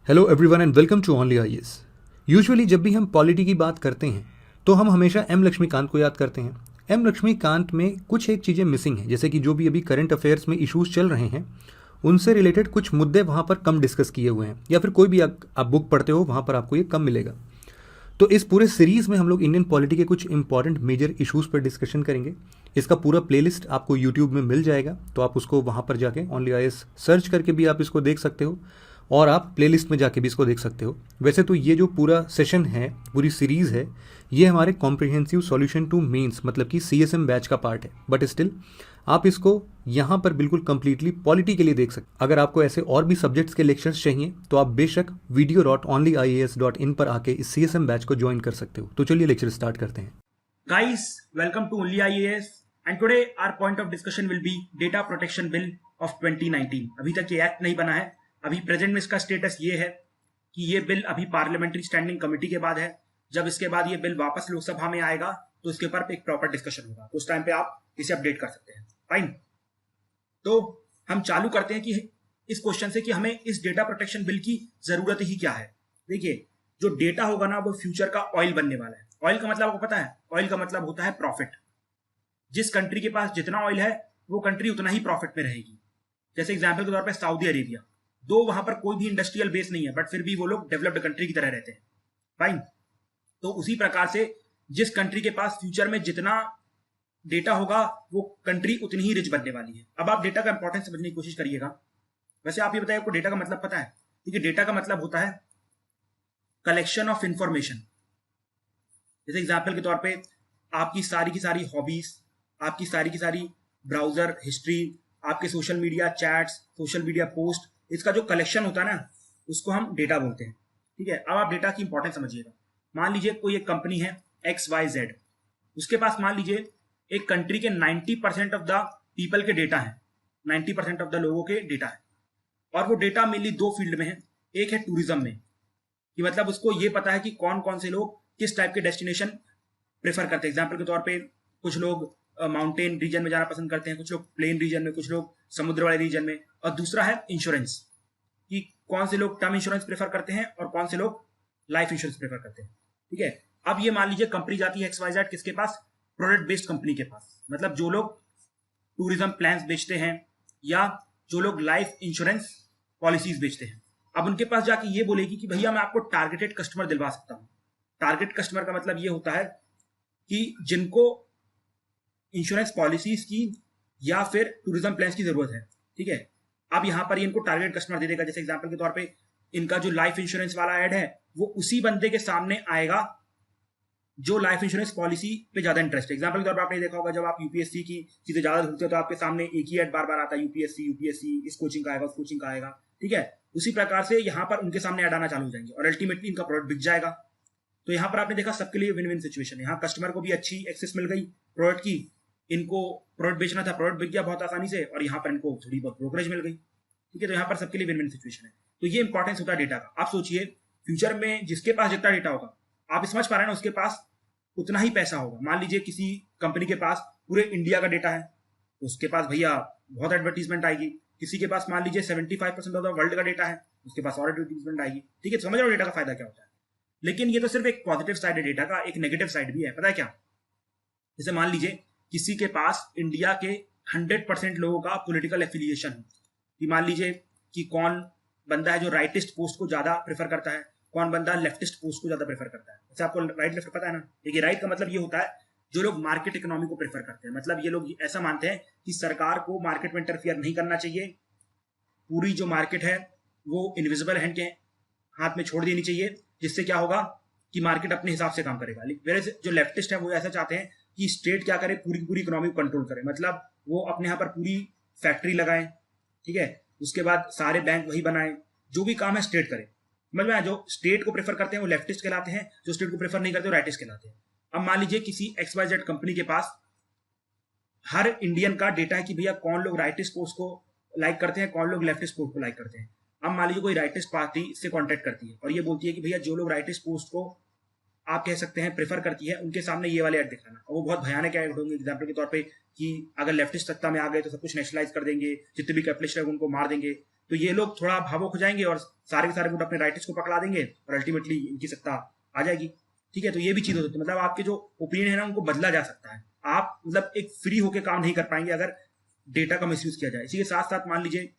Hello everyone and welcome to only IAS. Usually जब भी हम पॉलिटी की बात करते हैं तो हम हमेशा एम लक्ष्मीकांत को याद करते हैं। एम लक्ष्मीकांत में कुछ एक चीज़ें मिसिंग हैं, जैसे कि जो भी अभी करंट अफेयर्स में इश्यूज चल रहे हैं उनसे रिलेटेड कुछ मुद्दे वहाँ पर कम डिस्कस किए हुए हैं, या फिर कोई भी आप बुक पढ़ते हो वहाँ पर आपको ये कम मिलेगा। तो इस पूरे सीरीज़ में हम लोग इंडियन पॉलिटी के कुछ इंपॉर्टेंट मेजर इश्यूज़ पर डिस्कशन करेंगे। इसका पूरा प्लेलिस्ट आपको यूट्यूब में मिल जाएगा, तो आप उसको वहाँ पर जाके ओनली आईएएस सर्च करके भी आप इसको देख सकते हो और आप प्लेलिस्ट में जाके भी इसको देख सकते हो। वैसे तो ये जो पूरा सेशन है, पूरी सीरीज़ है, ये हमारे कॉम्प्रिहेंसिव सॉल्यूशन टू मेंस मतलब कि सीएसएम बैच का पार्ट है, बट स्टिल आप इसको यहाँ पर बिल्कुल कंप्लीटली पॉलिटी के लिए देख सकते। अगर आपको ऐसे और भी सब्जेक्ट्स के लेक्चर्स चाहिए तो आप बेशक video.onlyias.in पर आके इस सीएसएम बैच को ज्वाइन कर सकते हो। तो चलिए लेक्चर स्टार्ट करते हैं। Guys, welcome to Only IAS and today our point of discussion will be Data Protection Bill of 2019। अभी तक ये एक्ट नहीं बना है। अभी प्रेजेंट में इसका स्टेटस ये है कि ये बिल अभी पार्लियामेंट्री स्टैंडिंग कमेटी के बाद है। जब इसके बाद ये बिल वापस लोकसभा में आएगा तो इसके ऊपर एक प्रॉपर डिस्कशन होगा, तो उस टाइम पे आप इसे अपडेट कर सकते हैं। फाइन, तो हम चालू करते हैं कि इस क्वेश्चन से कि हमें इस डेटा प्रोटेक्शन बिल की जरूरत ही क्या है। देखिए, जो डेटा होगा ना वो फ्यूचर का ऑयल बनने वाला है। ऑयल का मतलब आपको पता है, ऑयल का मतलब होता है प्रॉफिट। जिस कंट्री के पास जितना ऑयल है वो कंट्री उतना ही प्रॉफिट में रहेगी। जैसे एग्जांपल के तौर पे सऊदी अरेबिया, दो वहां पर कोई भी इंडस्ट्रियल बेस नहीं है बट फिर भी वो लोग डेवलप्ड कंट्री की तरह रहते हैं। फाइन, तो उसी प्रकार से जिस कंट्री के पास फ्यूचर में जितना डेटा होगा वो कंट्री उतनी ही रिच बनने वाली है। अब आप डेटा का इंपॉर्टेंस समझने की कोशिश करिएगा। वैसे आप ये बताइए, आपको डेटा का मतलब पता है? देखिए, डेटा का मतलब होता है कलेक्शन ऑफ इंफॉर्मेशन। जैसे एग्जाम्पल के तौर पे आपकी सारी की सारी हॉबीज, आपकी सारी की सारी ब्राउजर हिस्ट्री, आपके social media chats, social media post, इसका जो कलेक्शन होता है ना उसको हम डेटा बोलते हैं। ठीक है, अब आप डेटा की इंपॉर्टेंस समझिएगा। मान लीजिए कोई एक कंपनी है XYZ, उसके पास मान लीजिए एक कंट्री के 90% ऑफ द पीपल के डेटा है, 90% ऑफ द लोगों के डेटा है, और वो डेटा मेनली दो फील्ड में है। एक है टूरिज्म में, कि मतलब उसको ये पता है कि कौन कौन से लोग किस टाइप के डेस्टिनेशन प्रेफर करते हैं। एग्जाम्पल के तौर पे कुछ लोग माउंटेन रीजन में जाना पसंद करते हैं, कुछ लोग प्लेन रीजन में, कुछ लोग समुद्र वाले रीजन में। और दूसरा है इंश्योरेंस, कि कौन से लोग टर्म इंश्योरेंस प्रेफर करते हैं और कौन से लोग लाइफ इंश्योरेंस प्रेफर करते हैं। ठीक है, अब ये मान लीजिए कंपनी जाती है XYZ किसके पास? प्रोडक्ट बेस्ड कंपनी के पास, मतलब जो लोग टूरिज्म प्लान्स बेचते हैं या जो लोग लाइफ इंश्योरेंस पॉलिसीज बेचते हैं। अब उनके पास जाके ये बोलेगी कि भैया मैं आपको टारगेटेड कस्टमर दिलवा सकता हूँ। टारगेट कस्टमर का मतलब ये होता है कि जिनको इंश्योरेंस पॉलिसीज की या फिर टूरिज्म प्लान्स की जरूरत है। ठीक है, अब यहाँ पर इनको टारगेट कस्टमर दे देगा। जैसे एग्जांपल के तौर पे इनका जो लाइफ इंश्योरेंस वाला ऐड है वो उसी बंदे के सामने आएगा जो लाइफ इंश्योरेंस पॉलिसी पे ज्यादा इंटरेस्ट है। एग्जांपल के तौर पर आपने देखा होगा, जब आप यूपीएससी की चीजें ज्यादा ढूंढते हो तो आपके सामने एक ही ऐड बार बार आता है, यूपीएससी इस कोचिंग का आएगा, उस कोचिंग का आएगा। ठीक है, उसी प्रकार से यहाँ पर उनके सामने ऐड आना चालू हो जाएंगे और अल्टीमेटली इनका प्रोडक्ट बिक जाएगा। तो यहाँ पर आपने देखा सबके लिए विन विन सिचुएशन है। यहाँ कस्टमर को भी अच्छी एक्सेस मिल गई प्रोडक्ट की, इनको प्रोडक्ट बेचना था, प्रोडक्ट बिक गया बहुत आसानी से, और यहाँ पर इनको थोड़ी बहुत ब्रोकरेज मिल गई। ठीक है, तो यहाँ पर सबके लिए विन विन सिचुएशन है। तो ये इंपॉर्टेंस होता है डेटा का। आप सोचिए, फ्यूचर में जिसके पास जितना डेटा होगा, आप समझ पा रहे हैं ना, उसके पास उतना ही पैसा होगा। मान लीजिए किसी कंपनी के पास पूरे इंडिया का डेटा है तो उसके पास भैया बहुत एडवर्टीजमेंट आएगी। किसी के पास मान लीजिए 75% ऑफ द वर्ल्ड का डेटा है, उसके पास और एडवर्टीजमेंट आएगी। ठीक है, समझ रहे हो डेटा का फायदा क्या होता है। लेकिन ये तो सिर्फ एक पॉजिटिव साइड है डेटा का, एक नेगेटिव साइड भी है। पता है क्या? जैसे मान लीजिए किसी के पास इंडिया के 100% लोगों का पॉलिटिकल एफिलिएशन है, कि मान लीजिए कि कौन बंदा है जो राइटिस्ट पोस्ट को ज्यादा प्रेफर करता है, कौन बंदा लेफ्टिस्ट पोस्ट को ज्यादा प्रेफर करता है। जैसे आपको राइट लेफ्ट पता है ना। देखिए, राइट का मतलब ये होता है जो लोग मार्केट इकोनॉमी को प्रेफर करते हैं, मतलब ये लोग ऐसा मानते हैं कि सरकार को मार्केट में इंटरफियर नहीं करना चाहिए, पूरी जो मार्केट है वो इनविजिबल हैंड के हाथ में छोड़ देनी चाहिए, जिससे क्या होगा कि मार्केट अपने हिसाब से काम करेगा। लेकिन जो लेफ्टिस्ट है वो ऐसा चाहते हैं कि स्टेट क्या करे, पूरी पूरी इकोनॉमी को कंट्रोल करे, मतलब वो अपने यहाँ पर पूरी फैक्ट्री लगाए। ठीक है, उसके बाद सारे बैंक वही बनाए, जो भी काम है स्टेट करे। समझ में आया? जो स्टेट को प्रेफर करते हैं वो लेफ्टिस्ट कहलाते हैं, जो स्टेट को प्रेफर नहीं करते वो राइटिस्ट कहलाते हैं। अब मान लीजिए किसी XYZ कंपनी के पास हर इंडियन का डेटा है कि भैया कौन लोग राइटिस्ट पोस्ट को लाइक करते हैं, कौन लोग लेफ्टिस्ट पोस्ट को लाइक करते हैं। अब मान लीजिए कोई राइटिस्ट पार्टी से कॉन्टेक्ट करती है और ये बोलती है कि भैया जो लोग राइटिस्ट पोस्ट को आप कह सकते हैं प्रेफर करती है, उनके सामने ये वाले ऐड दिखाना। और वो बहुत भयानक ऐड होंगे। एग्जाम्पल के तौर पे कि अगर लेफ्टिस्ट सत्ता में आ गए तो सब कुछ नेशनलाइज कर देंगे, जितने भी कैपिटलिस्ट है उनको मार देंगे, तो ये लोग थोड़ा भावुक हो जाएंगे और सारे के सारे वोट अपने राइटर्स को पकड़ा देंगे और अल्टीमेटली इनकी सत्ता आ जाएगी। ठीक है, तो ये भी चीज हो सकती है, मतलब आपके जो ओपिनियन है ना उनको बदला जा सकता है। आप मतलब एक फ्री होके काम नहीं कर पाएंगे अगर डेटा का मिसयूज किया जाए। इसी के साथ साथ मान लीजिए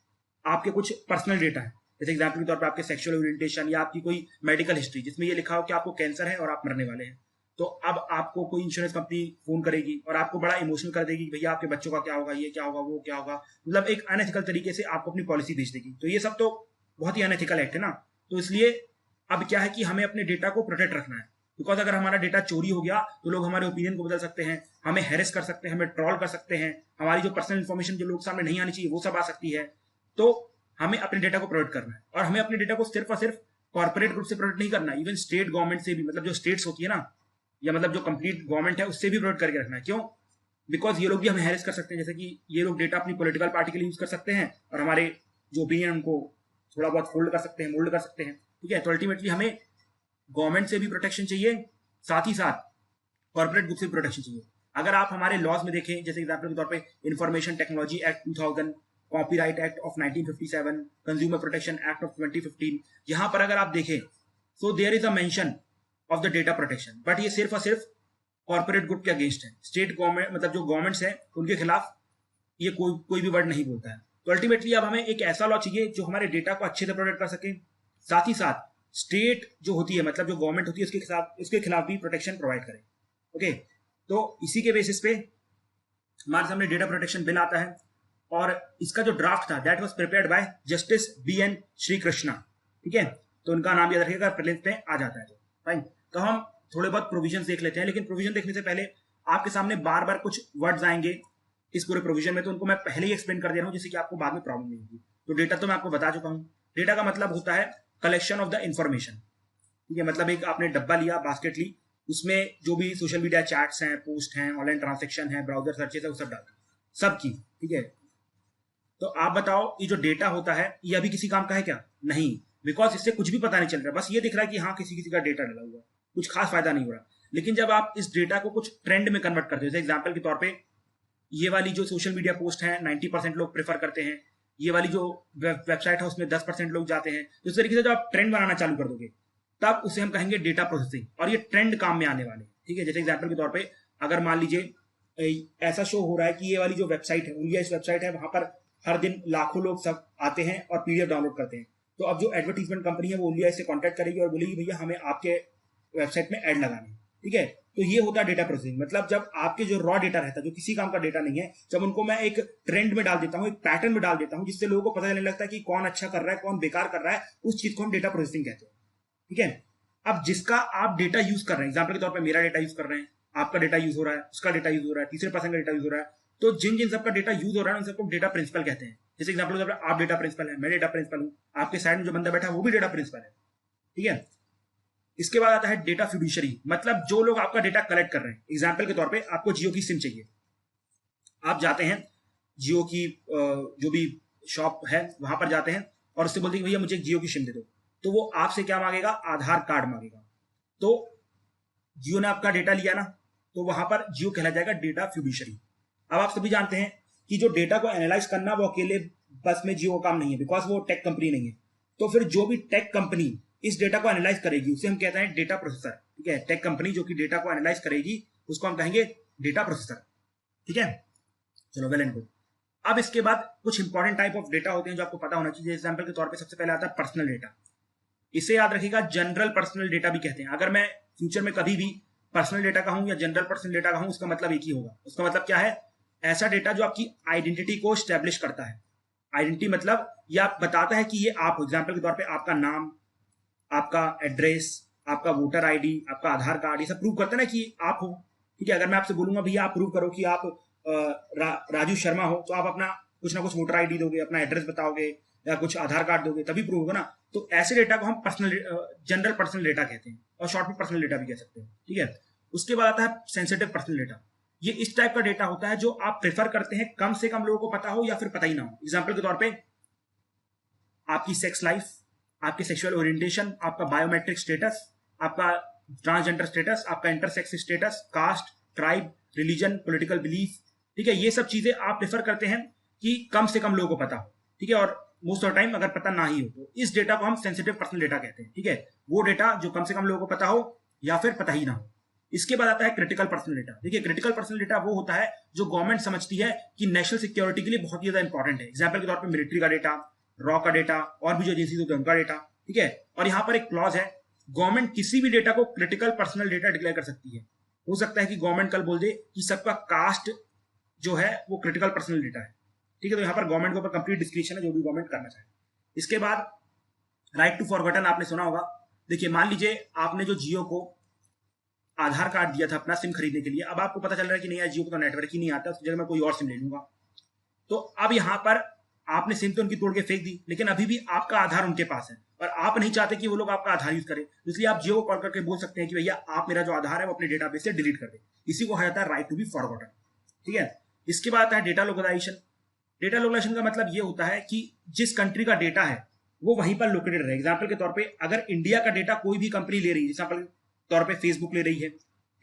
आपके कुछ पर्सनल डेटा है, जैसे एग्जाम्पल के तौर पर आपके सेक्सुअल ओरिएंटेशन या आपकी कोई मेडिकल हिस्ट्री जिसमें ये लिखा हो कि आपको कैंसर है और आप मरने वाले हैं, तो अब आपको कोई इंश्योरेंस कंपनी फोन करेगी और आपको बड़ा इमोशनल कर देगी कि भैया आपके बच्चों का क्या होगा, ये क्या होगा, वो क्या होगा, मतलब एक अनएथिकल तरीके से आपको अपनी पॉलिसी बेच देगी। तो ये सब तो बहुत ही अनएथिकल एक्ट है ना। तो इसलिए अब क्या है कि हमें अपने डेटा को प्रोटेक्ट रखना है, बिकॉज अगर हमारा डेटा चोरी हो गया तो लोग हमारे ओपिनियन को बदल सकते हैं, हमें हैरेस कर सकते हैं, हमें ट्रॉल कर सकते हैं, हमारी जो पर्सनल इन्फॉर्मेशन जो लोग सामने नहीं आनी चाहिए वो सब आ सकती है। तो हमें अपने डेटा को प्रोटेक्ट करना है और हमें अपने डेटा को सिर्फ और सिर्फ कॉर्पोरेट ग्रुप से प्रोटेक्ट नहीं करना, इवन स्टेट गवर्नमेंट से भी, मतलब जो स्टेट्स होती है ना, या मतलब जो कंप्लीट गवर्नमेंट है उससे भी प्रोटेक्ट करके रखना है। क्यों? बिकॉज ये लोग भी हमें हैरेस कर सकते हैं, जैसे कि ये लोग डेटा अपनी पॉलिटिकल पार्टी के लिए यूज कर सकते हैं और हमारे जो ओपिनियन उनको थोड़ा बहुत फोल्ड कर सकते हैं, मोल्ड कर सकते हैं। ठीक है, तो अल्टीमेटली हमें गवर्नमेंट से भी प्रोटेक्शन चाहिए, साथ ही साथ कॉर्पोरेट ग्रुप से भी प्रोटेक्शन चाहिए। अगर आप हमारे लॉज में देखें, जैसे एग्जाम्पल के तौर पे information technology act 2000, copyright act of 1957, consumer protection act of 2015, यहाँ पर अगर आप देखें so there is a mention of the data protection, but ये सिर्फ और सिर्फ कॉर्पोरेट ग्रुप के अगेंस्ट है। स्टेट गवर्नमेंट मतलब जो गवर्नमेंट्स हैं उनके खिलाफ ये कोई भी वर्ड नहीं बोलता है। तो अल्टीमेटली अब हमें एक ऐसा लॉ चाहिए जो हमारे डेटा को अच्छे से प्रोटेक्ट कर सके, साथ ही साथ स्टेट जो होती है मतलब जो गवर्नमेंट होती है उसके खिलाफ भी प्रोटेक्शन प्रोवाइड करे। ओके, तो इसी के बेसिस पे हमारे सामने डेटा प्रोटेक्शन बिल आता है और इसका जो ड्राफ्ट था that was prepared by justice BN Shri Krishna. ठीक है, तो उनका नाम याद रखिएगा, प्रीलिम्स में आ जाता है। तो फाइन, तो हम थोड़े बहुत प्रोविजन देख लेते हैं, लेकिन प्रोविजन देखने से पहले आपके सामने बार बार कुछ वर्ड्स आएंगे इस पूरे प्रोविजन में, तो उनको मैं पहले ही एक्सप्लेन कर दे रहा हूँ जिससे कि आपको बाद में प्रॉब्लम नहीं होगी। तो डेटा तो मैं आपको बता चुका हूँ। डेटा का मतलब होता है कलेक्शन ऑफ द इंफॉर्मेशन। ठीक है, मतलब एक आपने डब्बा लिया, बास्केट ली, उसमें जो भी सोशल मीडिया चैट्स हैं, पोस्ट हैं, ऑनलाइन ट्रांजेक्शन है, ब्राउजर सर्चेस है, वो सब डाल सब चीज। ठीक है, तो आप बताओ ये जो डेटा होता है ये अभी किसी काम का है क्या? नहीं, बिकॉज इससे कुछ भी पता नहीं चल रहा, बस ये दिख रहा है कि हाँ किसी का डेटा डाला हुआ, कुछ खास फायदा नहीं हो रहा। लेकिन जब आप इस डेटा को कुछ ट्रेंड में कन्वर्ट करते हो, जैसे एग्जाम्पल के तौर पे ये वाली जो सोशल मीडिया पोस्ट है 90% लोग प्रेफर करते हैं, ये वाली जो वेबसाइट है उसमें 10% लोग जाते हैं, तो इस तरीके से जब आप ट्रेंड बनाना चालू कर दोगे तब उसे हम कहेंगे डेटा प्रोसेसिंग, और ये ट्रेंड काम में आने वाले। ठीक है, जैसे एग्जाम्पल के तौर पे अगर मान लीजिए ऐसा शो हो रहा है कि ये वाली जो वेबसाइट है उनकी इस वेबसाइट है, वहां पर हर दिन लाखों लोग सब आते हैं और PDF डाउनलोड करते हैं, तो अब जो एडवर्टीजमेंट कंपनी है वो ओलिया से कांटेक्ट करेगी और बोलेगी भैया हमें आपके वेबसाइट में ऐड लगाने। ठीक है, तो ये होता है डेटा प्रोसेसिंग, मतलब जब आपके जो रॉ डेटा रहता है जो किसी काम का डेटा नहीं है, जब उनको मैं एक ट्रेंड में डाल देता हूँ, एक पैटर्न में डाल देता हूँ, जिससे लोगों को पता चलने लगता है कि कौन अच्छा कर रहा है कौन बेकार कर रहा है, उस चीज को हम डेटा प्रोसेसिंग कहते हैं। ठीक है, अब जिसका आप डेटा यूज कर रहे हैं, एग्जाम्पल के तौर पर मेरा डेटा यूज कर रहे हैं, आपका डेटा यूज हो रहा है, उसका डेटा यूज हो रहा है, तीसरे पर्सन का डेटा यूज हो रहा है, तो जिन जिन सबका डेटा यूज हो रहा है उन सबको डेटा प्रिंसिपल कहते हैं। जैसे एग्जाम्पल के तौर पर आप डेटा प्रिंसिपल है, मैं डेटा प्रिंसिपल हूँ, आपके साइड में जो बंदा बैठा है वो भी डेटा प्रिंसिपल है। ठीक है, इसके बाद आता है डेटा फिड्यूशरी, मतलब जो लोग आपका डेटा कलेक्ट कर रहे हैं। एग्जाम्पल के तौर पे आपको जियो की सिम चाहिए, आप जाते हैं जियो की जो भी शॉप है वहां पर जाते हैं और उससे बोलते हैं भैया मुझे जियो की सिम दे दो, तो वो आपसे क्या मांगेगा? आधार कार्ड मांगेगा। तो जियो ने आपका डेटा लिया ना, तो वहां पर जियो कहला जाएगा डेटा फिड्यूशरी। अब आप सभी जानते हैं कि जो डेटा को एनालाइज करना वो अकेले बस में जियो का काम नहीं है, बिकॉज वो टेक कंपनी नहीं है। तो फिर जो भी टेक कंपनी इस डेटा को एनालाइज करेगी उसे हम कहते हैं डेटा प्रोसेसर। ठीक है, टेक कंपनी जो कि डेटा को एनालाइज करेगी उसको हम कहेंगे डेटा प्रोसेसर। ठीक है, चलो वेल एंड गुड। अब इसके बाद कुछ इंपॉर्टेंट टाइप ऑफ डेटा होते हैं जो आपको पता होना चाहिए। एग्जाम्पल के तौर पे सबसे पहले आता है पर्सनल डेटा, इसे याद रखिएगा जनरल पर्सनल डेटा भी कहते हैं। अगर मैं फ्यूचर में कभी भी पर्सनल डेटा कहूं या जनरल पर्सनल डेटा कहूं, उसका मतलब एक ही होगा। उसका मतलब क्या है? ऐसा डेटा जो आपकी आइडेंटिटी को स्टैब्लिश करता है। आइडेंटिटी मतलब यह बताता है कि ये आप हो। एग्जाम्पल के तौर पे आपका नाम, आपका एड्रेस, आपका वोटर आईडी, आपका आधार कार्ड, ये सब प्रूव करता है ना कि आप हो। ठीक है, अगर मैं आपसे बोलूंगा भैया आप प्रूव करो कि आप राजू शर्मा हो, तो आप अपना कुछ ना कुछ वोटर आईडी दोगे, अपना एड्रेस बताओगे या कुछ आधार कार्ड दोगे, तभी प्रूव होगा ना। तो ऐसे डेटा को हम पर्सनल जनरल पर्सनल डेटा कहते हैं और शॉर्ट में पर्सनल डेटा भी कह सकते हैं। ठीक है, उसके बाद आता है सेंसिटिव पर्सनल डेटा। ये इस टाइप का डेटा होता है जो आप प्रेफर करते हैं कम से कम लोगों को पता हो या फिर पता ही ना हो। एग्जाम्पल के तौर पे आपकी सेक्स लाइफ, आपके सेक्सुअल ओरिएंटेशन, आपका बायोमेट्रिक स्टेटस, आपका ट्रांसजेंडर स्टेटस, आपका intersex status, caste, tribe, religion, political belief. ठीक है, ये सब चीजें आप प्रेफर करते हैं कि कम से कम लोगों को पता हो। ठीक है, और मोस्ट ऑफ टाइम अगर पता ना ही हो तो इस डेटा को हम सेंसिटिव पर्सनल डेटा कहते हैं, ठीक है। वो डेटा जो कम से कम लोगों को पता हो या फिर पता ही ना हो। इसके बाद आता है क्रिटिकल पर्सनल डेटा। देखिए, क्रिटिकल पर्सनल डेटा वो होता है जो गवर्नमेंट समझती है कि नेशनल सिक्योरिटी के लिए बहुत ही ज्यादा इंपॉर्टेंट है। एग्जाम्पल के तौर पर मिलिट्री का डेटा, रॉ का डेटा और भी जो एजेंसीज होते हैं उनका डेटा, ठीक है। और यहाँ पर एक क्लॉज है, गवर्नमेंट किसी भी डेटा को क्रिटिकल पर्सनल डेटा डिक्लेयर कर सकती है। हो सकता है कि गवर्नमेंट कल बोल दे कि सबका कास्ट जो है वो क्रिटिकल पर्सनल डेटा है, ठीक है। तो यहाँ पर गवर्नमेंट के ऊपर कंप्लीट डिस्क्रिप्शन है जो भी गवर्नमेंट करना चाहे। इसके बाद राइट टू फॉरगॉटन आपने सुना होगा। देखिए, मान लीजिए आपने जो जियो को आधार कार्ड दिया था अपना सिम खरीदने के लिए, अब आपको पता चल रहा है कि नहीं यार जियो को तो नेटवर्क ही नहीं आता, उसकी जगह मैं कोई और सिम ले लूंगा। तो अब यहाँ पर आपने सिम तो उनकी तोड़ के फेंक दी, लेकिन अभी भी आपका आधार उनके पास है और आप नहीं चाहते कि वो लोग आपका आधार यूज करें, इसलिए आप जियो को कॉल करके बोल सकते हैं कि भैया आप मेरा जो आधार है वो अपने डेटाबेस से डिलीट कर दे। इसी को कहा जाता है राइट टू बी फॉरगॉटन, ठीक है। इसके बाद आता है डेटा लोकलाइजेशन। डेटा लोकलाइजेशन का मतलब ये होता है कि जिस कंट्री का डेटा है वो वहीं पर लोकेटेड रहे। एग्जाम्पल के तौर पे अगर इंडिया का डेटा कोई भी कंपनी ले रही है, एग्जाम्पल के तौर पे फेसबुक ले रही है,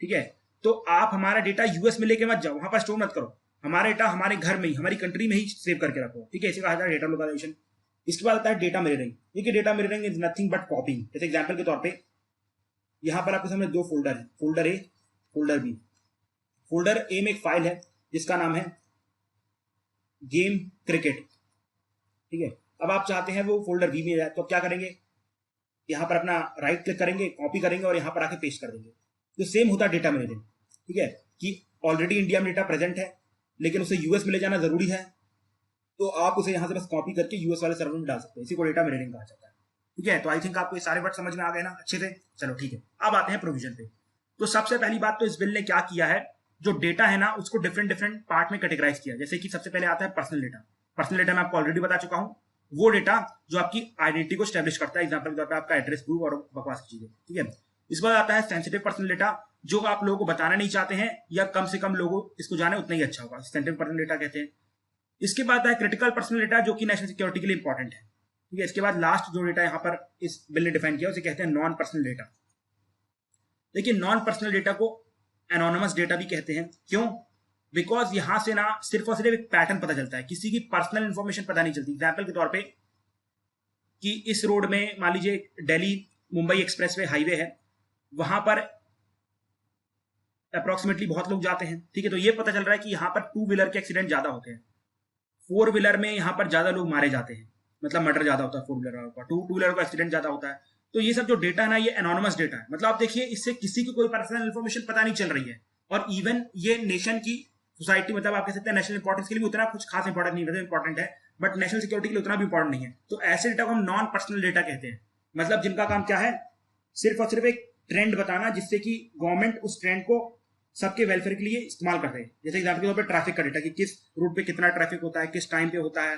ठीक है, तो आप हमारा डेटा यूएस में लेके मत जाओ, वहां पर स्टोर मत करो, हमारा डेटा हमारे घर में ही, हमारी कंट्री में ही सेव करके रखो, ठीक है। इसे कहा जाता है डेटा लोकलाइजेशन। इसके बाद आता है डेटा मिररिंग। देखिए, data mirroring is nothing but कॉपिंग। जैसे एग्जाम्पल के तौर पे यहाँ पर आपके सामने दो फोल्डर है, फोल्डर ए, फोल्डर बी। फोल्डर ए में एक फाइल है जिसका नाम है गेम क्रिकेट, ठीक है। अब आप चाहते हैं वो फोल्डर बी में जाए, तो क्या करेंगे, यहाँ पर अपना राइट क्लिक करेंगे, कॉपी करेंगे और यहाँ पर आके पेस्ट कर देंगे। तो सेम होता है डेटा मिररिंग, ठीक है, कि ऑलरेडी इंडिया में डेटा प्रेजेंट है लेकिन उसे यूएस में ले जाना जरूरी है, तो आप उसे यहाँ से बस कॉपी करके यूएस वाले सर्वर में डाल सकते हैं। इसी को डेटा मिररिंग कहा जाता है, ठीक है। तो आई थिंक आपको ये सारे वर्ड समझ में आ गए ना अच्छे से। चलो ठीक है, अब आते हैं प्रोविजन पे। तो सबसे पहली बात तो इस बिल ने क्या किया है, जो डेटा है ना उसको डिफरेंट डिफरेंट पार्ट में कैटेगराइज किया। जैसे कि सबसे पहले आता है पर्सनल डेटा। पर्सनल डेटा मैं आपको ऑलरेडी बता चुका हूँ, वो डेटा जो आपकी आइडेंटिटी को स्टैब्लिश करता है। एग्जाम्पल के तौर पर आपका एड्रेस प्रूफ और बकवास की चीजें, ठीक है। इस बार आता है सेंसिटिव पर्सनल डेटा, जो आप लोगों को बताना नहीं चाहते हैं या कम से कम लोगों इसको जाने उतना ही अच्छा होगा, सेंसिटिव पर्सनल डेटा कहते हैं। इसके बाद आता है क्रिटिकल पर्सनल डेटा, जो कि नेशनल सिक्योरिटी के लिए इंपॉर्टेंट है, ठीक है। इसके बाद लास्ट जो डेटा यहाँ पर इस बिल ने डिफाइन किया उसे कहते हैं नॉन पर्सनल डेटा। देखिए, नॉन पर्सनल डेटा को एनोनिमस डेटा भी कहते हैं। क्यों? बिकॉज यहां से ना सिर्फ और सिर्फ एक पैटर्न पता चलता है, किसी की पर्सनल इंफॉर्मेशन पता नहीं चलती। एग्जाम्पल के तौर पे कि इस रोड में मान लीजिए दिल्ली मुंबई एक्सप्रेसवे हाईवे है, वहां पर अप्रोक्सीमेटली बहुत लोग जाते हैं, ठीक है। तो ये पता चल रहा है कि यहाँ पर टू व्हीलर के एक्सीडेंट ज्यादा होते हैं, फोर व्हीलर में यहाँ पर ज्यादा लोग मारे जाते हैं, मतलब मर्डर ज्यादा होता है फोर व्हीलर का, टू व्हीलर का एक्सीडेंट ज्यादा होता है। तो ये सब जो डेटा है ना ये एनोनिमस डेटा है। मतलब आप देखिए, इससे किसी की कोई पर्सनल इन्फॉर्मेशन पता नहीं चल रही है, और इवन ये नेशन की सोसाइटी, मतलब आप कह सकते हैं नेशनल इंपॉर्टेंस के लिए भी उतना कुछ खास इंपॉर्टेंट नहीं है, इंपॉर्टेंट है बट नेशनल सिक्योरिटी के लिए उतना भी इंपॉर्टेंट नहीं है। तो ऐसे डेटा को हम नॉन पर्सनल डेटा कहते हैं। मतलब जिनका काम क्या है, सिर्फ और सिर्फ एक ट्रेंड बताना जिससे कि गवर्नमेंट उस ट्रेंड को सबके वेलफेयर के लिए इस्तेमाल कर रहे हैं। जैसे एग्जाम्पल के तौर पर ट्रैफिक का डेटा, कि किस रूट पे कितना ट्रैफिक होता है, किस टाइम पे होता है,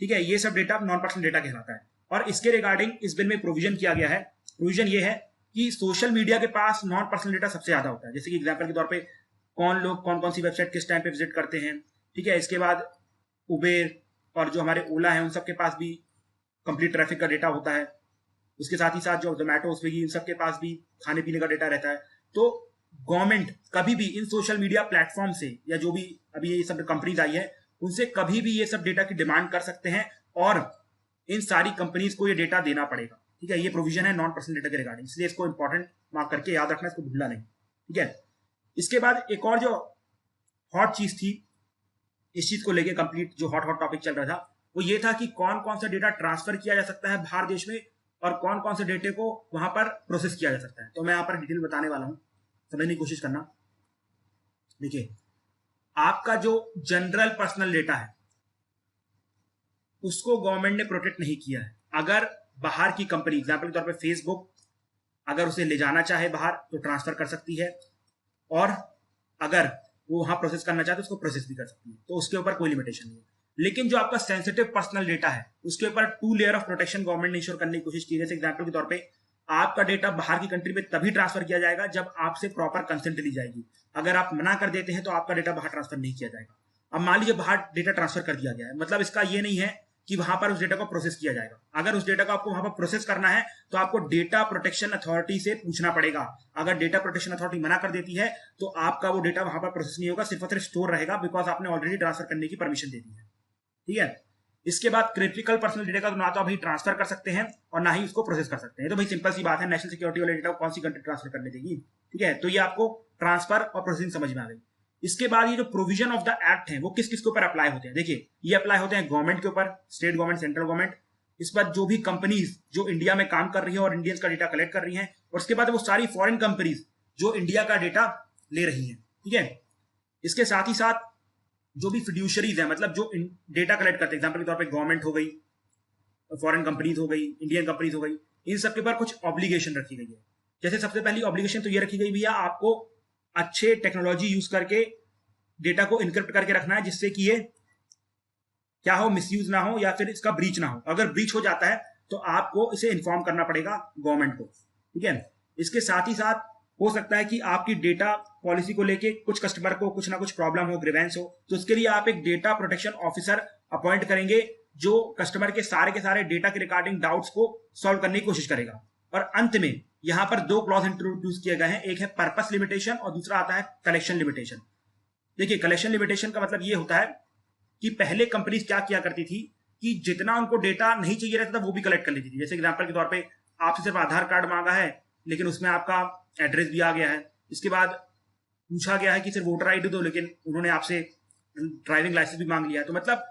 ठीक है। ये सब डेटा नॉन पर्सनल डेटा कहलाता है। और इसके रिगार्डिंग इस बिल में प्रोविजन किया गया है। प्रोविजन ये है कि सोशल मीडिया के पास नॉन पर्सनल डेटा सबसे ज्यादा होता है। जैसे कि एग्जाम्पल के तौर पे कौन लोग कौन कौन सी वेबसाइट किस टाइम पे विजिट करते हैं, ठीक है। इसके बाद उबेर और जो हमारे ओला है उन सबके पास भी कंप्लीट ट्रैफिक का डेटा होता है। उसके साथ ही साथ जो जोमेटो स्विगी इन सबके पास भी खाने पीने का डेटा रहता है। तो गवर्नमेंट कभी भी इन सोशल मीडिया प्लेटफॉर्म से या जो भी अभी ये सब कंपनीज आई है उनसे कभी भी ये सब डेटा की डिमांड कर सकते हैं, और इन सारी कंपनीज को ये डेटा देना पड़ेगा, ठीक है। ये प्रोविजन है नॉन पर्सनल डेटा के रिगार्डिंग, इसलिए इसको इंपॉर्टेंट मार्क करके याद रखना, इसको भूलना नहीं, ठीक है। इसके बाद एक और जो हॉट चीज थी इस चीज को लेके, कंप्लीट जो हॉट टॉपिक चल रहा था वो ये था कि कौन कौन सा डेटा ट्रांसफर किया जा सकता है बाहर देश में और कौन कौन से डेटे को वहां पर प्रोसेस किया जा सकता है। तो मैं यहाँ पर डिटेल बताने वाला हूं, समझने की कोशिश करना। देखिए, आपका जो जनरल पर्सनल डेटा है उसको गवर्नमेंट ने प्रोटेक्ट नहीं किया है। अगर बाहर की कंपनी, एग्जाम्पल के तौर पे फेसबुक, अगर उसे ले जाना चाहे बाहर तो ट्रांसफर कर सकती है, और अगर वो वहां प्रोसेस करना चाहे तो उसको प्रोसेस भी कर सकती है, तो उसके ऊपर कोई लिमिटेशन नहीं है। लेकिन जो आपका सेंसिटिव पर्सनल डेटा है उसके ऊपर 2 लेयर ऑफ प्रोटेक्शन गवर्नमेंट ने इंश्योर करने की कोशिश की है। जैसे एग्जाम्पल के तौर पे आपका डेटा बाहर की कंट्री में तभी ट्रांसफर किया जाएगा जब आपसे प्रॉपर कंसेंट ली जाएगी। अगर आप मना कर देते हैं तो आपका डेटा बाहर ट्रांसफर नहीं किया जाएगा। अब मान लीजिए बाहर डेटा ट्रांसफर कर दिया गया है, मतलब इसका ये नहीं है कि वहां पर उस डेटा को प्रोसेस किया जाएगा। अगर उस डेटा को आपको वहां पर प्रोसेस करना है तो आपको डेटा प्रोटेक्शन अथॉरिटी से पूछना पड़ेगा। अगर डेटा प्रोटेक्शन अथॉरिटी मना कर देती है तो आपका वो डेटा वहां पर प्रोसेस नहीं होगा, सिर्फ और सिर्फ स्टोर रहेगा, बिकॉज आपने ऑलरेडी ट्रांसफर करने की परमिशन दे दी है, ठीक है। इसके बाद क्रिटिकल पर्सनल डेटा का ना तो अभी ट्रांसफर कर सकते हैं और ना ही उसको प्रोसेस कर सकते हैं। तो भाई सिंपल सी बात है, नेशनल सिक्योरिटी वाले डेटा को कौन सी कंट्री ट्रांसफर करने देगी? ठीक है, तो ये आपको ट्रांसफर और प्रोसेसिंग समझ में आ गई। इसके बाद ये जो प्रोविजन ऑफ द एक्ट है वो किस किस के ऊपर अप्लाई होते हैं? देखिए, ये अप्लाई होते हैं गवर्नमेंट के ऊपर, स्टेट गवर्नमेंट, सेंट्रल गवर्नमेंट। इस बाद जो भी कंपनीज जो इंडिया में काम कर रही है और इंडियंस का डेटा कलेक्ट कर रही है, और उसके बाद वो सारी फॉरेन कंपनीज जो इंडिया का डेटा ले रही है। ठीक है, इसके साथ ही साथ जो भी फिड्यूशरीज है, मतलब जो डेटा कलेक्ट करते हैं, एग्जाम्पल के तौर पे गवर्नमेंट हो गई, फॉरेन कंपनीज हो गई, इंडियन कंपनीज हो गई, इन सब के ऊपर कुछ ऑब्लिगेशन रखी गई है। जैसे सबसे पहली ऑब्लिगेशन तो ये रखी गई भैया, आपको अच्छे टेक्नोलॉजी यूज करके डेटा को इनक्रिप्ट करके रखना है, जिससे कि ये क्या हो, मिसयूज ना हो या फिर इसका ब्रीच ना हो। अगर ब्रीच हो जाता है तो आपको इसे इन्फॉर्म करना पड़ेगा गवर्नमेंट को। ठीक है, इसके साथ ही साथ हो सकता है कि आपकी डेटा पॉलिसी को लेके कुछ कस्टमर को कुछ ना कुछ प्रॉब्लम हो, ग्रीवेंस हो, तो उसके लिए आप एक डेटा प्रोटेक्शन ऑफिसर अपॉइंट करेंगे जो कस्टमर के सारे डेटा के रिगार्डिंग डाउट्स को सॉल्व करने की कोशिश करेगा। और अंत में यहां पर दो क्लॉज इंट्रोड्यूस किए गए हैं, एक है पर्पस लिमिटेशन और दूसरा आता है कलेक्शन लिमिटेशन। देखिए, कलेक्शन लिमिटेशन का मतलब ये होता है कि पहले कंपनीज क्या किया करती थी कि जितना उनको डेटा नहीं चाहिए रहता था वो भी कलेक्ट कर लेती थी। जैसे एग्जांपल के तौर पे आपसे सिर्फ आधार कार्ड मांगा है, लेकिन उसमें आपका एड्रेस भी आ गया है। इसके बाद पूछा गया है कि सिर्फ वोटर आईडी दो, लेकिन उन्होंने आपसे ड्राइविंग लाइसेंस भी मांग लिया है। तो मतलब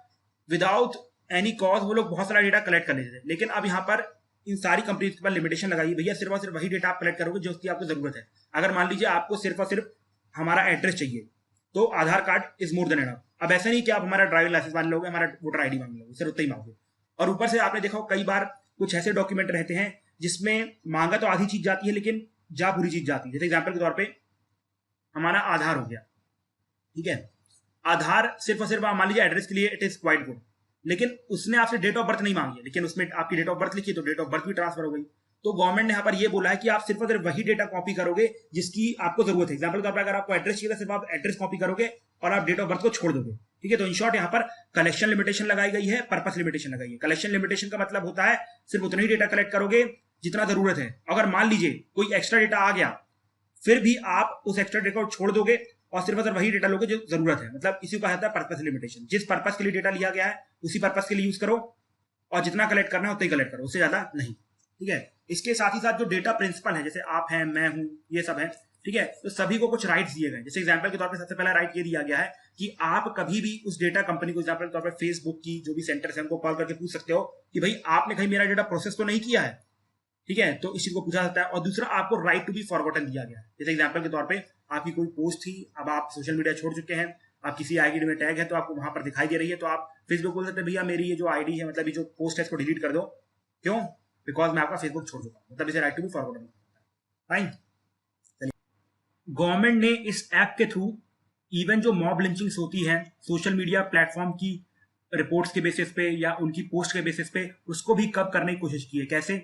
विदाउट एनी कॉज वो लोग बहुत सारा डेटा कलेक्ट कर लेते थे। लेकिन अब यहाँ पर इन सारी कंपनीज के पास लिमिटेशन लगाई, भैया सिर्फ और सिर्फ वही डेटा आप कलेक्ट करोगे जो उसकी आपको जरूरत है। अगर मान लीजिए आपको सिर्फ और सिर्फ हमारा एड्रेस चाहिए, तो Aadhaar card is more than enough. अब ऐसा नहीं कि आप हमारा ड्राइविंग लाइसेंस मांग लोगे, हमारा वोटर आईडी मांग लोगे, सिर्फ उतना ही मांगोगे। और ऊपर से आपने देखा कई बार कुछ ऐसे डॉक्यूमेंट रहते हैं जिसमें मांगा तो आधी चीज जाती है लेकिन जा पूरी चीज जाती है। जैसे एग्जाम्पल के तौर पे हमारा आधार हो गया, ठीक है, आधार सिर्फ और सिर्फ मान लीजिए एड्रेस के लिए इट इज क्वाइट गुड, लेकिन उसने आपसे डेट ऑफ बर्थ नहीं मांगी है, लेकिन उसमें आपकी डेट ऑफ बर्थ लिखी, तो डेट ऑफ बर्थ भी ट्रांसफर हो गई। तो गवर्नमेंट ने यहाँ पर ये बोला है कि आप सिर्फ और सिर्फ वही डेटा कॉपी करोगे जिसकी आपको जरूरत है। एग्जाम्पल के तौर पर अगर आपको एड्रेस चाहिए तो सिर्फ आप एड्रेस कॉपी करोगे और आप डेट ऑफ बर्थ को छोड़ दोगे। ठीक है, तो इन शॉर्ट यहाँ पर कलेक्शन लिमिटेशन लगाई गई है, पर्पस लिमिटेशन लगाई है। कलेक्शन लिमिटेशन का मतलब होता है सिर्फ उतना ही डेटा कलेक्ट करोगे जितना जरूरत है। अगर मान लीजिए कोई एक्स्ट्रा डेटा आ गया, फिर भी आप उस एक्स्ट्रा डेटा को छोड़ दोगे और सिर्फ और सिर्फ वही डेटा लोगे जो जरूरत है। मतलब इसी को कहा जाता है पर्पस लिमिटेशन। जिस पर्पस के लिए डेटा लिया गया है उसी पर्पस के लिए यूज करो और जितना कलेक्ट करना है उतना ही कलेक्ट करो, उससे ज्यादा नहीं। ठीक है, इसके साथ ही साथ जो डेटा प्रिंसिपल है, जैसे आप हैं, मैं हूं, ये सब है, ठीक है, तो सभी को कुछ राइट्स दिए गए। जैसे एग्जांपल के तौर पे सबसे पहला राइट ये दिया गया है कि आप कभी भी उस डेटा कंपनी को, एग्जांपल के तौर पे फेसबुक की जो भी सेंटर्स है उनको कॉल करके पूछ सकते हो कि भाई आपने कहीं मेरा डेटा प्रोसेस तो नहीं किया है। ठीक है, तो इसी को पूछा जाता है। और दूसरा, आपको राइट टू बी फॉरगॉटन दिया गया है। जैसे एग्जांपल के तौर पे आपकी कोई पोस्ट थी, अब आप सोशल मीडिया छोड़ चुके हैं, आप किसी आईडी में टैग है तो आपको वहां पर दिखाई दे रही है, तो आप फेसबुक बोल सकते हैं भैया मेरी ये जो आईडी है, मतलब ये जो पोस्ट है इसको डिलीट कर दो। क्यों? बिकॉज मैं आपका फेसबुक छोड़ चुका हूं, मतलब इसे right to be forgotten. Fine. Government ने इस ऐप के थ्रू इवन जो मॉब लिंचिंग्स होती है सोशल मीडिया प्लेटफॉर्म की रिपोर्ट्स के बेसिस पे या उनकी पोस्ट के बेसिस पे, उसको भी कब करने की कोशिश की है। कैसे?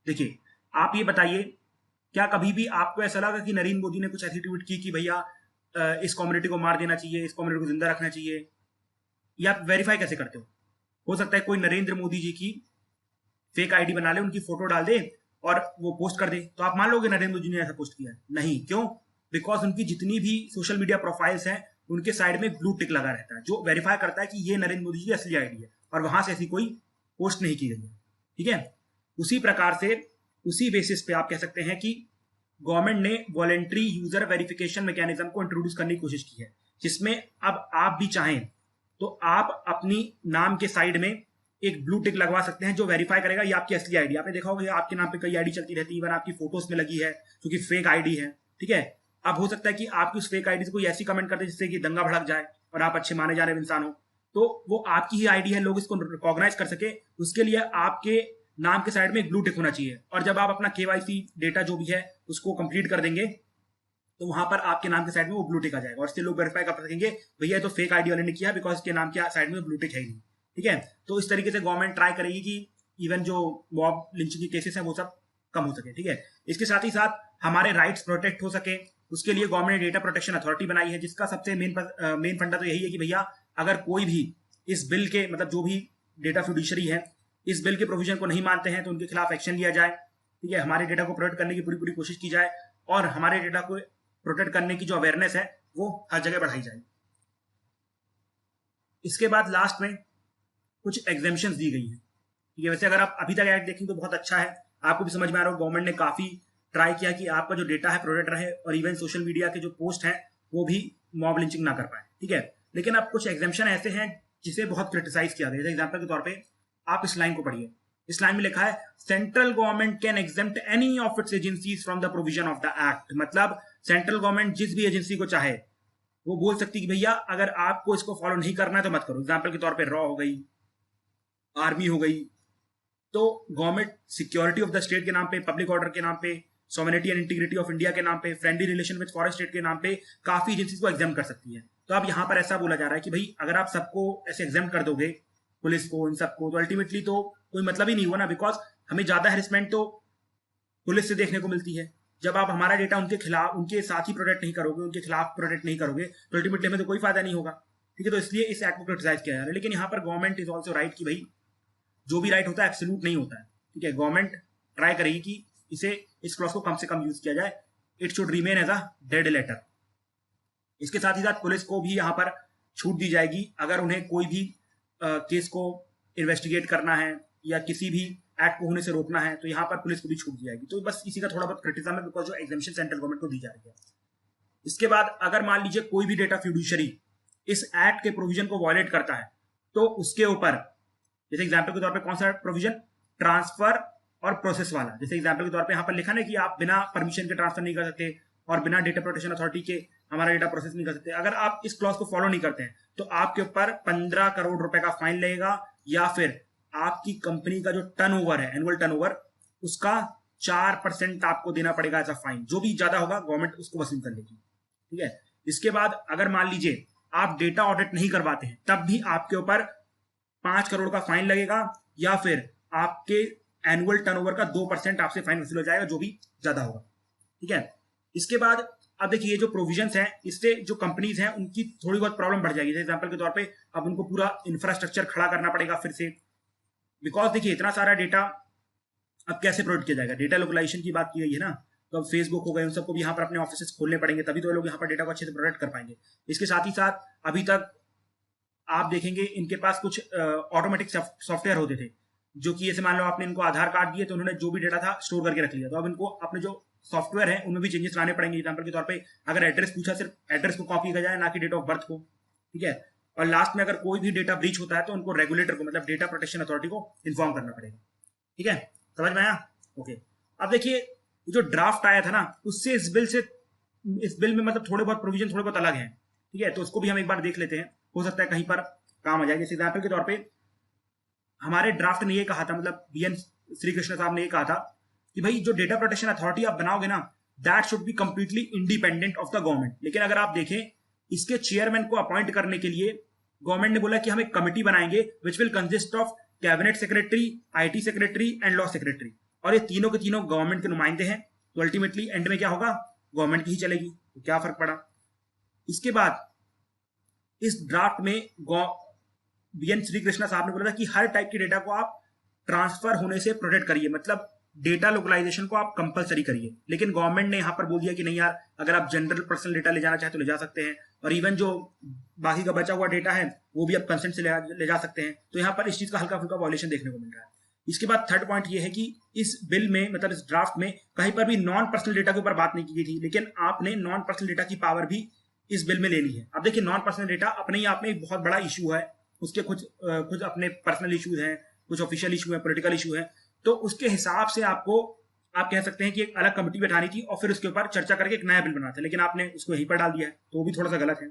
देखिए, आप ये बताइए, क्या कभी भी आपको ऐसा लगा कि नरेंद्र मोदी ने कुछ ऐसी ट्वीट की कि भैया इस कम्युनिटी को मार देना चाहिए, इस कम्युनिटी को जिंदा रखना चाहिए? ये आप वेरीफाई कैसे करते हो सकता है कोई नरेंद्र मोदी जी की फेक आईडी बना ले, उनकी फोटो डाल दे और वो पोस्ट कर दे, तो आप मान लोगे नरेंद्र मोदी ने ऐसा पोस्ट किया है? नहीं। क्यों? बिकॉज उनकी जितनी भी सोशल मीडिया प्रोफाइल्स हैं उनके साइड में ब्लू टिक लगा रहता है जो वेरीफाई करता है कि ये नरेंद्र मोदी जी की असली आईडी है और वहां से ऐसी कोई पोस्ट नहीं की गई है। ठीक है, उसी प्रकार से उसी बेसिस पे आप कह सकते हैं कि गवर्नमेंट ने वॉलेंट्री यूजर वेरिफिकेशन मैकेनिज्म को इंट्रोड्यूस करने की कोशिश की है, जिसमें अब आप भी चाहें तो आप अपनी नाम के साइड में एक ब्लू टिक लगवा सकते हैं जो वेरीफाई करेगा ये आपकी असली आईडी। आपने देखा होगा आपके नाम पे कई आईडी चलती रहती है, इवन आपकी फोटोज में लगी है जो कि फेक आईडी है। ठीक है, अब हो सकता है कि आपकी उस फेक आईडी से कोई ऐसी कमेंट कर दे जिससे कि दंगा भड़क जाए और आप अच्छे माने जा रहे इंसान हो, तो वो आपकी ही आईडी है, लोग इसको रिकॉग्नाइज कर सके, उसके लिए आपके नाम के साइड में एक ब्लू टिक होना चाहिए। और जब आप अपना केवाईसी डेटा जो भी है उसको कंप्लीट कर देंगे तो वहां पर आपके नाम के साइड में वो ब्लू टिक आ जाएगा और इससे लोग वेरीफाई कर सकेंगे भैया तो फेक आईडी वाले ने किया, बिकॉज इसके नाम के साइड में ब्लू टिक है ही नहीं। ठीक है, तो इस तरीके से गवर्नमेंट ट्राई करेगी कि इवन जो मॉब लिंचिंग के केसेस हैं वो सब कम हो सके। ठीक है, इसके साथ ही साथ हमारे राइट्स प्रोटेक्ट हो सके, उसके लिए गवर्नमेंट ने डेटा प्रोटेक्शन अथॉरिटी बनाई है, जिसका सबसे मेन फंडा तो यही है कि भैया अगर कोई भी इस बिल के, मतलब जो भी डेटा फ्यूडिशरी है इस बिल के प्रोविजन को नहीं मानते हैं तो उनके खिलाफ एक्शन लिया जाए। ठीक है, हमारे डेटा को प्रोटेक्ट करने की पूरी कोशिश की जाए और हमारे डेटा को प्रोटेक्ट करने की जो अवेयरनेस है वो हर जगह बढ़ाई जाए। इसके बाद लास्ट में कुछ एग्जेम्पशंस दी गई है। ठीक है, वैसे अगर आप अभी तक एक्ट देखें तो बहुत अच्छा है, आपको भी समझ में आ रहा हो गवर्नमेंट ने काफी ट्राई किया कि आपका जो डेटा है प्रोटेक्ट रहे और इवन सोशल मीडिया के जो पोस्ट हैं वो भी मॉब लिंचिंग ना कर पाए। ठीक है, लेकिन अब कुछ एग्जाम्पशन ऐसे हैं जिसे बहुत क्रिटिसाइज किया गया। जैसे एग्जाम्पल के तौर पे आप इस लाइन को पढ़िए। इस लाइन में लिखा है central government can exempt any of its agencies from the provision of the act. मतलब सेंट्रल गवर्नमेंट जिस भी एजेंसी को चाहे वो बोल सकती है कि भैया अगर आपको इसको फॉलो नहीं करना है तो मत करो। एग्जाम्पल के तौर पे रॉ हो गई, आर्मी हो गई, तो government security of the state के नाम पे, पब्लिक ऑर्डर के नाम पे, sovereignty and integrity of India के नाम पे, friendly relation with foreign state के नाम पे काफी एजेंसीज को एग्जाम कर सकती है। तो अब यहाँ पर ऐसा बोला जा रहा है कि भाई अगर आप सबको ऐसे एग्जाम कर दोगे, पुलिस को, इन सबको, तो अल्टीमेटली तो कोई मतलब ही नहीं हुआ ना, बिकॉज हमें ज्यादा हेरसमेंट तो पुलिस से देखने को मिलती है। जब आप हमारा डेटा उनके खिलाफ, उनके साथ ही प्रोटेक्ट नहीं करोगे, उनके खिलाफ प्रोटेक्ट नहीं करोगे, तो अल्टीमेटली हमें तो कोई फायदा नहीं होगा। ठीक है, तो इसलिए इस एक्ट को क्रिटिसाइज किया जा रहा है। लेकिन यहाँ पर गवर्नमेंट इज ऑल्सो राइट कि भाई जो भी राइट होता है एब्सोल्यूट नहीं होता है। ठीक है, गवर्नमेंट ट्राई करेगी कि इस क्लॉज को कम से कम यूज किया जाए। It should remain as a dead letter. इसके साथ ही साथ पुलिस को भी यहाँ पर छूट दी जाएगी अगर उन्हें कोई भी केस को इन्वेस्टिगेट करना है या किसी भी एक्ट को होने से रोकना है, तो यहाँ पर पुलिस को भी छूट दी जाएगी। तो बस इसी का थोड़ा बहुत क्रिटिसिज्म है, बिकॉज जो एग्जामिशन सेंट्रल गवर्नमेंट को दी जा रही है। इसके बाद अगर मान लीजिए कोई भी डेटा फ्यूडिशरी इस एक्ट के प्रोविजन को वायलेट करता है, तो उसके ऊपर, जैसे एग्जाम्पल के तौर पे कौन सा प्रोविजन, ट्रांसफर और प्रोसेस वाला। जैसे एग्जाम्पल के तौर पे यहाँ पर लिखा ना कि आप बिना परमिशन के ट्रांसफर नहीं कर सकते और बिना डेटा प्रोटेक्शन अथॉरिटी के हमारा डेटा प्रोसेस नहीं कर सकते। अगर आप इस क्लॉज को फॉलो नहीं करते हैं तो आपके ऊपर 15 करोड़ रुपए का फाइन लगेगा, या फिर आपकी कंपनी का जो टर्नओवर है, एनुअल टर्नओवर, उसका 4% आपको देना पड़ेगा एज अ फाइन। जो भी ज्यादा होगा गवर्नमेंट उसको वसूल कर लेगी। ठीक है, इसके बाद अगर मान लीजिए आप डेटा ऑडिट नहीं करवाते हैं, तब भी आपके ऊपर 5 करोड़ का फाइन लगेगा, या फिर आपके एनुअल टर्नओवर का 2% आपसे फाइन वसूल हो जाएगा, जो भी ज्यादा होगा। ठीक है, इसके बाद अब देखिए ये जो प्रोविजंस हैं, इससे जो कंपनीज हैं उनकी थोड़ी बहुत प्रॉब्लम बढ़ जाएगी। जैसे एग्जांपल के तौर पे अब उनको पूरा इंफ्रास्ट्रक्चर खड़ा करना पड़ेगा फिर से, बिकॉज देखिए इतना सारा डेटा अब कैसे प्रोटेक्ट किया जाएगा। डेटा लोकलाइजेशन की बात की गई है ना, तो अब फेसबुक हो गए, उन सबको भी यहाँ पर अपने ऑफिस खोलने पड़ेंगे, तभी तो लोग यहाँ पर डेटा को अच्छे से प्रोटेक्ट कर पाएंगे। इसके साथ ही साथ अभी तक आप देखेंगे इनके पास कुछ ऑटोमेटिक सॉफ्टवेयर होते थे, जो कि जैसे मान लो आपने इनको आधार कार्ड दिए तो उन्होंने जो भी डेटा था स्टोर करके रख लिया। तो अब इनको अपने जो सॉफ्टवेयर है उनमें भी चेंजेस लाने पड़ेंगे। एग्जाम्पल के तौर पे अगर एड्रेस पूछा, सिर्फ एड्रेस को कॉपी किया जाए, ना कि डेट ऑफ बर्थ को। ठीक है, और लास्ट में अगर कोई भी डेटा ब्रीच होता है तो उनको रेगुलेटर को, मतलब डेटा प्रोटेक्शन अथॉरिटी को इन्फॉर्म करना पड़ेगा। ठीक है, समझ में आया? ओके, अब देखिए जो ड्राफ्ट आया था ना, उससे इस बिल में मतलब थोड़े बहुत प्रोविजन थोड़े बहुत अलग हैं। ठीक है, तो उसको भी हम एक बार देख लेते हैं, हो सकता है कहीं पर काम आ जाए। जैसे एग्जाम्पल के तौर पे हमारे ड्राफ्ट ने ये कहा था, मतलब बीएन श्री कृष्ण साहब ने ये कहा था कि भाई जो डेटा प्रोटेक्शन अथॉरिटी आप बनाओगे ना, that should be completely independent of the government. लेकिन अगर आप देखें, इसके चेयरमैन को अपॉइंट करने के लिए गवर्नमेंट ने बोला कि हम एक कमिटी बनाएंगे which will consist of cabinet secretary, IT secretary and law secretary, और ये तीनों के तीनों गवर्नमेंट के नुमाइंदे हैं। तो अल्टीमेटली एंड में क्या होगा, गवर्नमेंट की ही चलेगी। तो क्या फर्क पड़ा। इसके बाद इस ड्राफ्ट में बीएन श्री कृष्णा साहब ने बोला था कि हर टाइप के डेटा को आप ट्रांसफर होने से प्रोटेक्ट करिए, मतलब डेटा लोकलाइजेशन को आप कंपलसरी करिए। लेकिन गवर्नमेंट ने यहां पर बोल दिया कि नहीं यार, अगर आप जनरल पर्सनल डेटा ले जाना चाहे तो ले जा सकते हैं, और इवन जो बाकी का बचा हुआ डेटा है वो भी आप कंसेंट से ले जा सकते हैं। तो यहाँ पर इस चीज का हल्का फुल्का वॉल्यूशन देखने को मिल रहा है। इसके बाद थर्ड पॉइंट ये है कि इस बिल में, मतलब इस ड्राफ्ट में कहीं पर भी नॉन पर्सनल डेटा के ऊपर बात नहीं की गई थी, लेकिन आपने नॉन पर्सनल डेटा की पावर भी इस बिल में ले ली है। अब देखिए नॉन पर्सनल डेटा अपने ही आप में एक बहुत बड़ा इशू है, उसके कुछ अपने पर्सनल इश्यूज हैं, कुछ ऑफिशियल इशू है, पॉलिटिकल इशू है। तो उसके हिसाब से आप कह सकते हैं कि एक अलग कमेटी बैठानी थी और फिर उसके ऊपर चर्चा करके एक नया बिल बनाना था, लेकिन आपने उसको यहीं पर डाल दिया है, तो वो भी थोड़ा सा गलत है।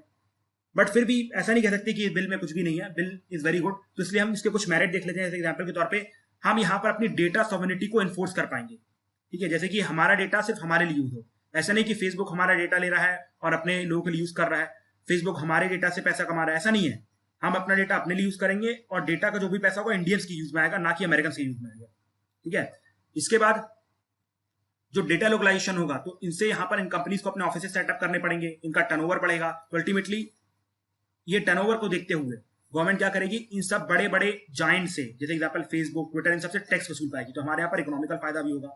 बट फिर भी ऐसा नहीं कह सकते कि बिल में कुछ भी नहीं है, बिल इज वेरी गुड। तो इसलिए हम इसके कुछ मेरिट देख लेते हैं। जैसे एग्जाम्पल के तौर पे हम यहाँ पर अपनी डेटा सॉवरेनिटी को एनफोर्स कर पाएंगे। ठीक है, जैसे कि हमारा डेटा सिर्फ हमारे लिए यूज हो। ऐसा नहीं कि फेसबुक हमारा डेटा ले रहा है और अपने लोगों के लिए यूज कर रहा है, फेसबुक हमारे डेटा से पैसा कमा रहा है, ऐसा नहीं है। हम अपना डेटा अपने लिए यूज करेंगे और डेटा का जो भी पैसा होगा इंडियंस की यूज में आएगा, ना कि अमेरिकन के यूज में आएगा। ठीक है, इसके बाद जो डेटा लोकलाइजेशन होगा, तो इनसे यहाँ पर इन कंपनीज को अपने ऑफिस सेटअप करने पड़ेंगे, इनका टर्नओवर बढ़ेगा। तो अल्टीमेटली ये टर्नओवर को देखते हुए गवर्नमेंट क्या करेगी, इन सब बड़े बड़े जायंट से, जैसे एग्जांपल फेसबुक, ट्विटर, इन सबसे टैक्स वसूल पाएगी। तो हमारे यहाँ पर इकोनॉमिकल फायदा भी होगा।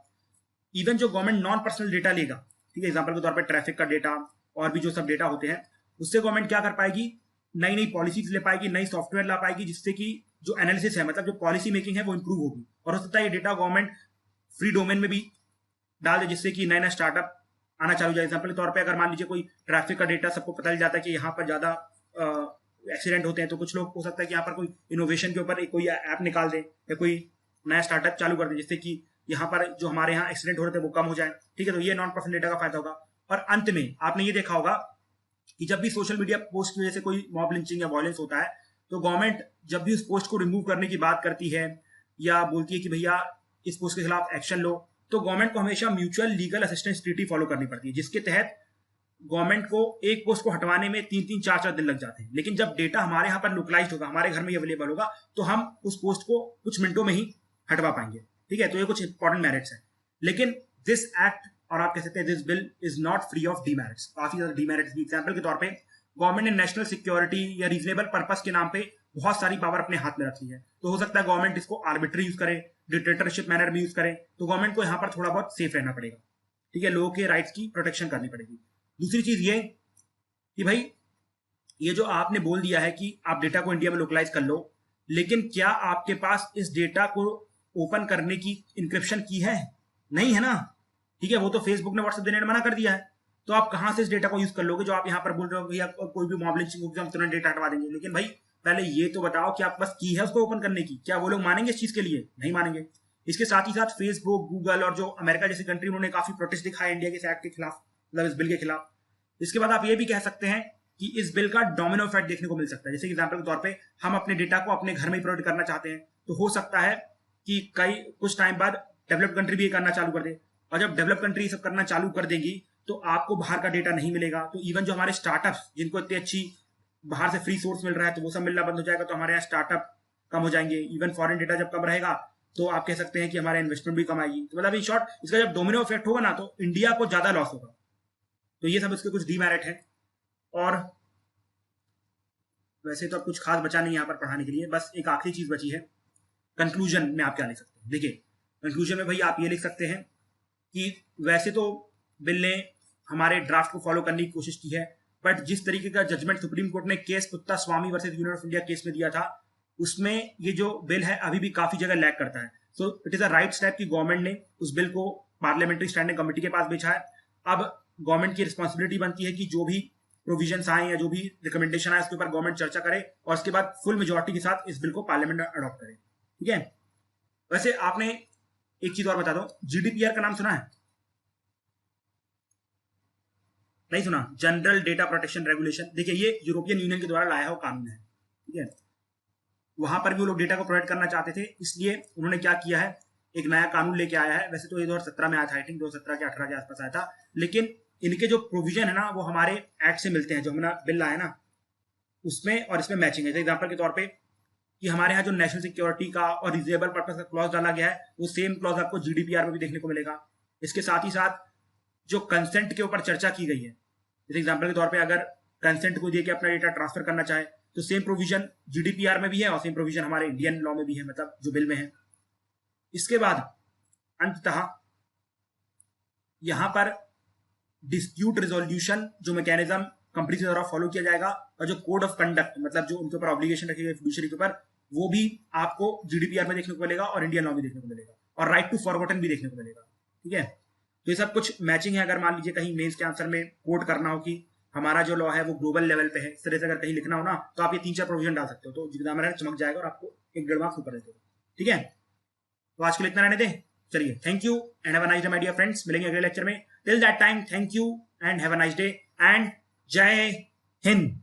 इवन जो गवर्नमेंट नॉन पर्सनल डेटा लेगा, ठीक है, एग्जांपल के तौर पर ट्रैफिक का डेटा और भी जो सब डेटा होते हैं, उससे गवर्नमेंट क्या कर पाएगी, नई नई पॉलिसीज ले पाएगी, नई सॉफ्टवेयर ला पाएगी, जिससे कि जो एनालिसिस है, मतलब जो पॉलिसी मेकिंग है, वो इंप्रूव होगी। और हो सकता है ये डेटा गवर्नमेंट फ्री डोमेन में भी डाल दे, जिससे कि नया नया स्टार्टअप आना चालू हो जाए। एग्जाम्पल के तौर पे अगर मान लीजिए कोई ट्रैफिक का डेटा सबको पता चल जाता है कि यहाँ पर ज्यादा एक्सीडेंट होते हैं, तो कुछ लोग हो सकता है कि यहाँ पर कोई इनोवेशन के ऊपर कोई ऐप निकाल दे या कोई नया स्टार्टअप चालू कर दे, जिससे कि यहाँ पर जो हमारे यहाँ एक्सीडेंट हो रहे थे वो कम हो जाए। ठीक है, तो ये नॉन प्रॉफिट डेटा का फायदा होगा। और अंत में आपने ये देखा होगा कि जब भी सोशल मीडिया पोस्ट की वजह से कोई मॉब लिंचिंग या वायलेंस होता है, तो गवर्नमेंट जब भी उस पोस्ट को रिमूव करने की बात करती है या बोलती है कि भैया इस पोस्ट के खिलाफ एक्शन लो, तो गवर्नमेंट को हमेशा mutual legal assistance treaty follow करनी पड़ती है, जिसके तहत गवर्नमेंट को एक पोस्ट को हटवाने में 3-3, 4-4 दिन लग जाते हैं। लेकिन जब डेटा हमारे यहाँ पर लोकलाइज होगा, हमारे घर में ही अवेलेबल होगा, तो हम उस पोस्ट को कुछ मिनटों में ही हटवा पाएंगे। ठीक है, तो ये कुछ इंपॉर्टेंट मेरिट्स है। लेकिन दिस एक्ट, और आप कह सकते हैं this bill, is not free of demerits. काफी ज्यादा डीमेरिट्स भी। एग्जाम्पल के तौर पे गवर्नमेंट ने नेशनल सिक्योरिटी या रीजनेबल पर्पस के नाम पे बहुत सारी पावर अपने हाथ में रखी है। तो हो सकता है गवर्नमेंट इसको आर्बिट्री यूज करे, डिक्टेटरशिप मैनर में यूज करे, तो गवर्नमेंट को यहाँ पर थोड़ा बहुत सेफ रहना पड़ेगा। ठीक है, लोगों के राइट्स की प्रोटेक्शन करनी पड़ेगी। दूसरी चीज ये कि भाई ये जो आपने बोल दिया है कि आप डेटा को इंडिया में लोकलाइज कर लो, लेकिन क्या आपके पास इस डेटा को ओपन करने की इंक्रिप्शन की है? नहीं है ना। ठीक है, वो तो फेसबुक ने, व्हाट्सएप देने ने मना कर दिया है। तो आप कहां से इस डेटा को यूज कर लोगे जो आप यहाँ पर बोल रहे हो भैया कोई भी मॉब लिंचिंग होगी हम तुरंत डेटा हटवा देंगे? लेकिन भाई पहले ये तो बताओ कि आप बस की है उसको ओपन करने की, क्या वो लोग मानेंगे इस चीज के लिए? नहीं मानेंगे। इसके साथ ही साथ फेसबुक, गूगल और जो अमेरिका जैसी कंट्री, उन्होंने काफी प्रोटेस्ट दिखाया इंडिया के इस एक्ट के खिलाफ, मतलब इस बिल के खिलाफ। इसके बाद आप ये भी कह सकते हैं कि इस बिल का डोमिनो इफेक्ट देखने को मिल सकता है। जैसे एग्जांपल के तौर पे हम अपने डेटा को अपने घर में ही प्रोवाइड करना चाहते हैं, तो हो सकता है कि कुछ टाइम बाद डेवलप्ड कंट्री भी ये करना चालू कर दे। और जब डेवलप कंट्री ये सब करना चालू कर देगी, तो आपको बाहर का डेटा नहीं मिलेगा। तो इवन जो हमारे स्टार्टअप्स, जिनको इतनी अच्छी बाहर से फ्री सोर्स मिल रहा है, तो वो सब मिलना बंद हो जाएगा, तो हमारे यहाँ स्टार्टअप कम हो जाएंगे। इवन फॉरेन डेटा जब कम रहेगा, तो आप कह सकते हैं कि हमारा इन्वेस्टमेंट भी कम आएगी। तो मतलब इन शॉर्ट, इसका जब डोमिनो इफेक्ट होगा ना, तो इंडिया को ज्यादा लॉस होगा। तो ये सब इसके कुछ डीमेरिट है। और वैसे तो अब कुछ खास बचा नहीं यहाँ पर पढ़ाने के लिए, बस एक आखिरी चीज बची है। कंक्लूजन में आप क्या लिख सकते हैं? देखिए, कंक्लूजन में भाई आप ये लिख सकते हैं कि वैसे तो बिल ने हमारे ड्राफ्ट को फॉलो करने की कोशिश की है, बट जिस तरीके का जजमेंट सुप्रीम कोर्ट ने case Puttaswamy versus union of India case में दिया था, उसमें ये जो बिल है अभी भी काफी जगह लैग करता है। So it is a right step कि गवर्नमेंट ने उस बिल को पार्लियामेंट्री स्टैंडिंग कमेटी के पास भेजा है। अब गवर्नमेंट की रिस्पॉन्सिबिलिटी बनती है कि जो भी प्रोविजंस आए या जो भी रिकमेंडेशन आए, उसके ऊपर गवर्नमेंट चर्चा करे और उसके बाद फुल मेजोरिटी के साथ इस बिल को पार्लियामेंट में अडॉप्ट करे। ठीक है, वैसे आपने एक चीज और बता दो, जीडीपीआर का नाम सुना है? नहीं सुना? General data protection regulation. देखिए, ये यूरोपियन यूनियन के द्वारा लाया हुआ कानून है। ठीक है, वहां पर भी वो लोग डेटा को प्रोवाइड करना चाहते थे, इसलिए उन्होंने क्या किया है, एक नया कानून लेके आया है। वैसे तो ये 2017 में आया था, आई थिंक 2017 के 18 के आसपास आया था, लेकिन इनके जो प्रोविजन है ना, वो हमारे एक्ट से मिलते हैं, जो हमारा बिल लाया ना उसमें और इसमें मैचिंग है। एग्जाम्पल के तौर पे कि हमारे यहाँ जो नेशनल सिक्योरिटी का और रीजनेबल पर्पस का क्लॉज डाला गया है, वो सेम क्लॉज आपको जीडीपीआर में भी देखने को मिलेगा। इसके साथ ही साथ जो कंसेंट के ऊपर चर्चा की गई है, जैसे एग्जाम्पल के तौर पे अगर कंसेंट को दिए कि अपना डेटा ट्रांसफर करना चाहे, तो सेम प्रोविजन जीडीपीआर में भी है और सेम प्रोविजन हमारे इंडियन लॉ में भी है, मतलब जो बिल में है। इसके बाद अंततः यहां पर डिस्प्यूट रिजोल्यूशन जो मैकेनिज्म कंपनी के द्वारा फॉलो किया जाएगा, और जो कोड ऑफ कंडक्ट, मतलब जो उनके ऊपर ऑब्लिगेशन रखे गए फिड्यूशियरी के ऊपर, वो भी आपको जीडीपीआर में देखने को मिलेगा और इंडियन लॉ में देखने को मिलेगा, और राइट टू फॉरगॉटन भी देखने को मिलेगा। ठीक है, तो ये सब कुछ मैचिंग है। अगर मान लीजिए कहीं मेंस के आंसर में कोट करना हो कि हमारा जो लॉ है वो ग्लोबल लेवल पे है, इस तरह से अगर कहीं लिखना हो ना, तो आप ये 3-4 प्रोविजन डाल सकते हो, तो एग्जामिनर चमक जाएगा और आपको 1-1.5 मार्क्स ऊपर देते हो। ठीक है, तो आज के लिए इतना रहने दें। चलिए, thank you and have a nice day my dear friends. मिलेंगे अगले लेक्चर में। Till that time, thank you and have a nice day and जय हिंद।